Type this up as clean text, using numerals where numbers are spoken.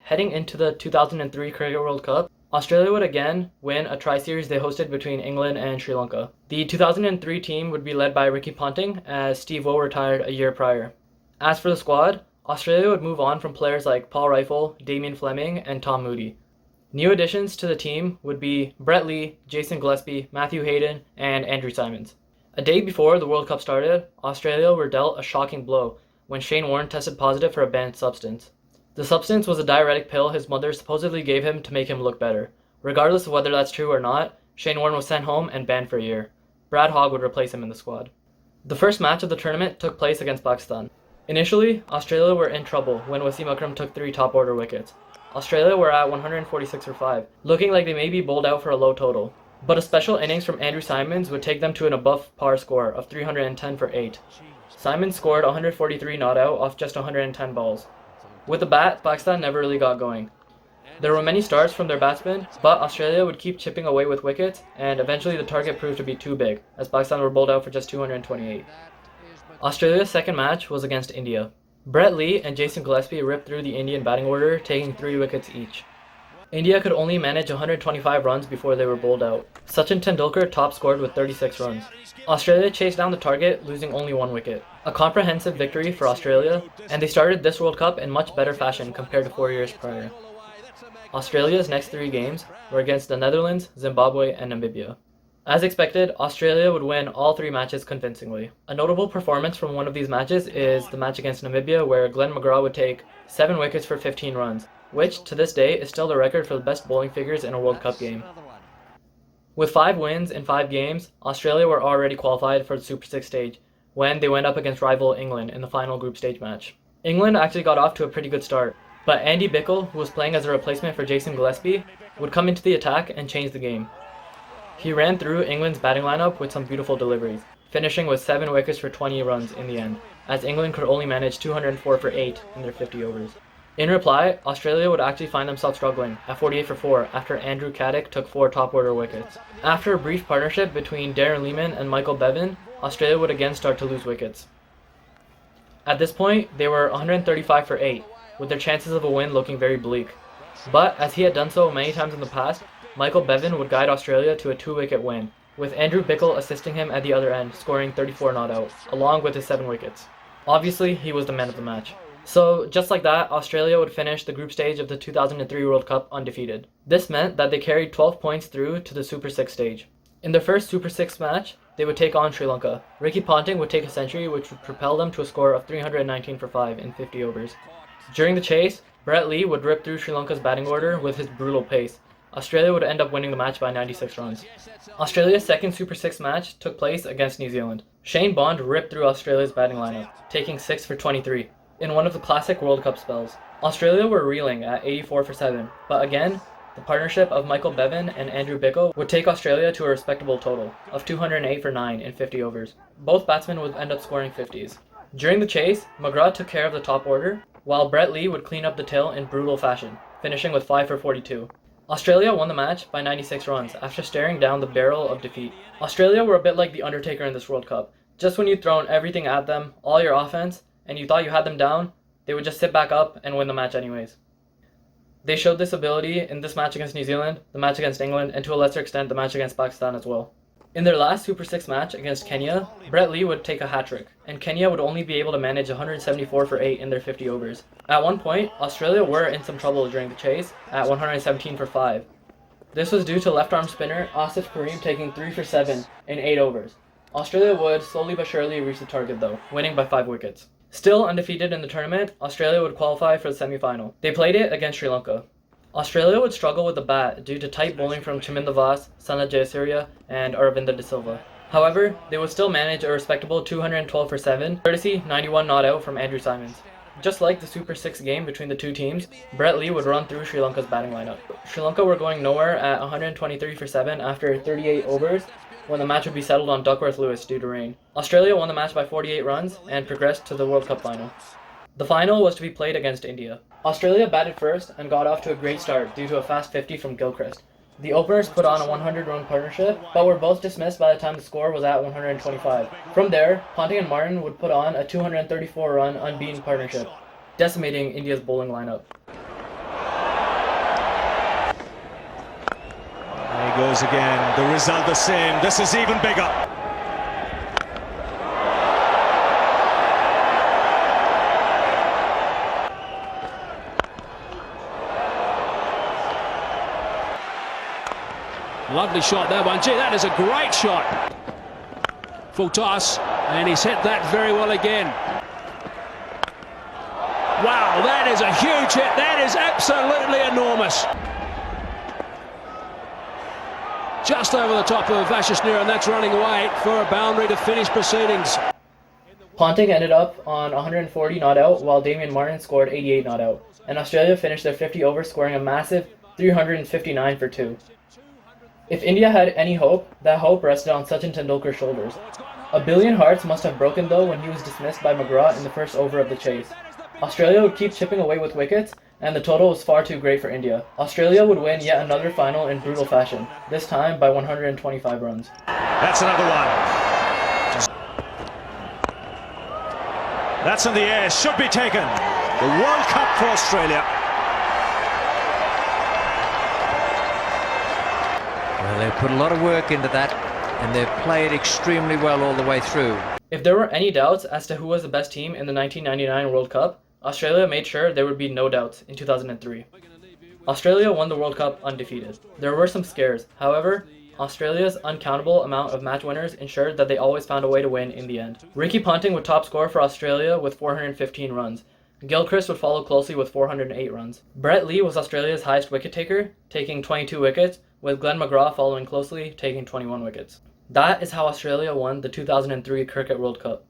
heading into the 2003 Cricket World Cup, Australia would again win a tri-series they hosted between England and Sri Lanka. The 2003 team would be led by Ricky Ponting, as Steve Waugh retired a year prior. As for the squad, Australia would move on from players like Paul Rifle, Damien Fleming, and Tom Moody. New additions to the team would be Brett Lee, Jason Gillespie, Matthew Hayden, and Andrew Symonds. A day before the World Cup started, Australia were dealt a shocking blow when Shane Warne tested positive for a banned substance. The substance was a diuretic pill his mother supposedly gave him to make him look better. Regardless of whether that's true or not, Shane Warne was sent home and banned for a year. Brad Hogg would replace him in the squad. The first match of the tournament took place against Pakistan. Initially, Australia were in trouble when Wasim Akram took 3 top-order wickets. Australia were at 146 for 5, looking like they may be bowled out for a low total. But a special innings from Andrew Symonds would take them to an above-par score of 310 for 8. Symonds scored 143 not out off just 110 balls. With the bat, Pakistan never really got going. There were many starts from their batsmen, but Australia would keep chipping away with wickets, and eventually the target proved to be too big, as Pakistan were bowled out for just 228. Australia's second match was against India. Brett Lee and Jason Gillespie ripped through the Indian batting order, taking 3 wickets each. India could only manage 125 runs before they were bowled out. Sachin Tendulkar top scored with 36 runs. Australia chased down the target, losing only 1 wicket. A comprehensive victory for Australia, and they started this World Cup in much better fashion compared to 4 years prior. Australia's next 3 games were against the Netherlands, Zimbabwe, and Namibia. As expected, Australia would win all 3 matches convincingly. A notable performance from one of these matches is the match against Namibia, where Glenn McGrath would take 7 wickets for 15 runs, which to this day is still the record for the best bowling figures in a World Cup game. With 5 wins in 5 games, Australia were already qualified for the Super 6 stage when they went up against rival England in the final group stage match. England actually got off to a pretty good start, but Andy Bickle, who was playing as a replacement for Jason Gillespie, would come into the attack and change the game. He ran through England's batting lineup with some beautiful deliveries, finishing with 7 wickets for 20 runs in the end, as England could only manage 204 for 8 in their 50 overs. In reply, Australia would actually find themselves struggling at 48 for 4 after Andrew Caddick took 4 top-order wickets. After a brief partnership between Darren Lehmann and Michael Bevan, Australia would again start to lose wickets. At this point, they were 135 for 8, with their chances of a win looking very bleak. But as he had done so many times in the past, Michael Bevan would guide Australia to a 2-wicket win, with Andrew Bickle assisting him at the other end, scoring 34 not out, along with his 7 wickets. Obviously, he was the man of the match. So, just like that, Australia would finish the group stage of the 2003 World Cup undefeated. This meant that they carried 12 points through to the Super 6 stage. In their first Super 6 match, they would take on Sri Lanka. Ricky Ponting would take a century, which would propel them to a score of 319 for 5 in 50 overs. During the chase, Brett Lee would rip through Sri Lanka's batting order with his brutal pace. Australia would end up winning the match by 96 runs. Australia's second Super 6 match took place against New Zealand. Shane Bond ripped through Australia's batting lineup, taking 6 for 23, in one of the classic World Cup spells. Australia were reeling at 84 for 7, but again, the partnership of Michael Bevan and Andrew Bickle would take Australia to a respectable total of 208 for 9 in 50 overs. Both batsmen would end up scoring 50s. During the chase, McGrath took care of the top order, while Brett Lee would clean up the tail in brutal fashion, finishing with 5 for 42. Australia won the match by 96 runs after staring down the barrel of defeat. Australia were a bit like the Undertaker in this World Cup. Just when you'd thrown everything at them, all your offense, and you thought you had them down, they would just sit back up and win the match anyways. They showed this ability in this match against New Zealand, the match against England, and to a lesser extent the match against Pakistan as well. In their last Super 6 match against Kenya, Brett Lee would take a hat-trick, and Kenya would only be able to manage 174 for 8 in their 50 overs. At one point, Australia were in some trouble during the chase at 117 for 5. This was due to left-arm spinner Asif Karim taking 3 for 7 in 8 overs. Australia would slowly but surely reach the target though, winning by 5 wickets. Still undefeated in the tournament, Australia would qualify for the semi-final. They played it against Sri Lanka. Australia would struggle with the bat due to tight bowling from Chaminda Vaas, Sanath Jayasuriya, and Aravinda De Silva. However, they would still manage a respectable 212 for 7, courtesy 91 not out from Andrew Symonds. Just like the Super 6 game between the two teams, Brett Lee would run through Sri Lanka's batting lineup. Sri Lanka were going nowhere at 123 for 7 after 38 overs, when the match would be settled on Duckworth Lewis due to rain. Australia won the match by 48 runs and progressed to the World Cup final. The final was to be played against India. Australia batted first and got off to a great start due to a fast 50 from Gilchrist. The openers put on a 100-run partnership, but were both dismissed by the time the score was at 125. From there, Ponting and Martin would put on a 234-run unbeaten partnership, decimating India's bowling lineup. goes again. The result the same. This is even bigger. Lovely shot, that one. Gee, that is a great shot. Full toss, and he's hit that very well again. Wow, that is a huge hit. That is absolutely enormous. Just over the top of Ashishneer, and that's running away for a boundary to finish proceedings. Ponting ended up on 140 not out, while Damien Martin scored 88 not out, and Australia finished their 50 overs scoring a massive 359 for 2. If India had any hope, that hope rested on Sachin Tendulkar's shoulders. A billion hearts must have broken though when he was dismissed by McGrath in the first over of the chase. Australia would keep chipping away with wickets, and the total was far too great for India. Australia would win yet another final in brutal fashion, this time by 125 runs. That's another one. That's in the air, should be taken. The World Cup for Australia. Well, they've put a lot of work into that, and they've played extremely well all the way through. If there were any doubts as to who was the best team in the 1999 World Cup, Australia made sure there would be no doubts in 2003. Australia won the World Cup undefeated. There were some scares, however, Australia's uncountable amount of match winners ensured that they always found a way to win in the end. Ricky Ponting would top score for Australia with 415 runs. Gilchrist would follow closely with 408 runs. Brett Lee was Australia's highest wicket taker, taking 22 wickets, with Glenn McGrath following closely, taking 21 wickets. That is how Australia won the 2003 Cricket World Cup.